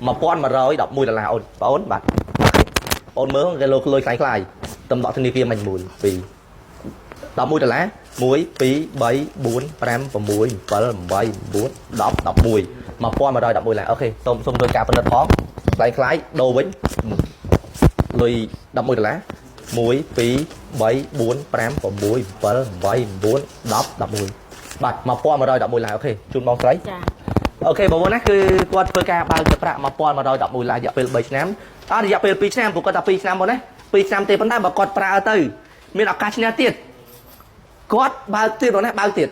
1111 đô la ôn bạn ôn mớ cái lôi cãi lại tầm đọ thân đi kia mình mùi vì 11 đô la muối phí 7 4 5 6 7 8 4 10 11 11là ok tôm xung đôi cà phân đất phóng lại khái đồ vĩnh lùi 11 đô la muối phí 7 4 5 6 7 8 4 10 បាទ 1111 là ok ជូនបងស្រី ចា អូខេបងប្អូនណាគឺគាត់ធ្វើការបើកប្រាក់ 1111 ឡាយរយៈពេល 3 ឆ្នាំអត់រយៈពេល 2 ឆ្នាំព្រោះគាត់ថា 2 ឆ្នាំមកណា 2 ឆ្នាំទេប៉ុន្តែបើគាត់ប្រើទៅមានឱកាសឈ្នះទៀតគាត់បើកទៀតបងណាបើកទៀត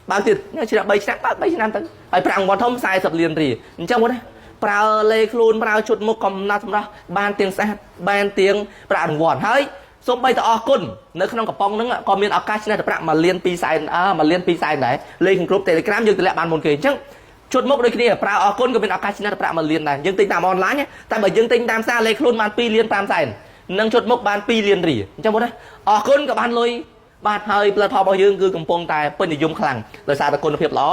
ញ៉ាំឆ្នាំ 3 ឆ្នាំបើក 3 ឆ្នាំទៅហើយប្រាក់រង្វាន់ធំ 40 លានរៀលអញ្ចឹងបងណា ប្រើលេខ្លួនប្រើជុតមុខកំណាត់សម្រាប់បានទៀងស្អាតបានទៀងប្រាក់រង្វាន់ហើយសូមបីតអរគុណនៅក្នុងកំប៉ុងហ្នឹងក៏មានឱកាសឆ្នះប្រាក់1លាន2សែន1លាន2សែនដែរលេខក្នុងក្រុម Telegram យើងទម្លាក់បានមុនគេអញ្ចឹងជុតមុខដូចគ្នាប្រើអរគុណក៏មានឱកាសឆ្នះប្រាក់1លានដែរយើងទិញតាមអនឡាញតែបើយើងទិញតាមផ្សារលេខខ្លួនបាន2លាន5សែននិងជុតមុខបាន2លានរៀលអញ្ចឹងបងណាអរគុណក៏បានលុយបាទហើយផលិតផលរបស់យើងគឺកំពុងតែពេញនិយមខ្លាំងដោយសារតែគុណភាពល្អ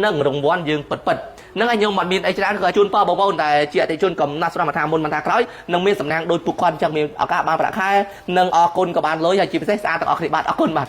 និងរង្វាន់យើងពិតនឹងឲ្យខ្ញុំអត់មានអីច្រើនក៏ជូនពរបងប្អូនតែជាអតិថិជនកំណាត់ស្រស់មកថាមុនមកថាក្រោយនឹងមានសំណាងដោយពួកគាត់អញ្ចឹងមានឱកាសបានប្រាក់ខែនិងអរគុណក៏បានលុយហើយជាពិសេសស្អាតទាំងអស់គ្នាបាទអរគុណបាទ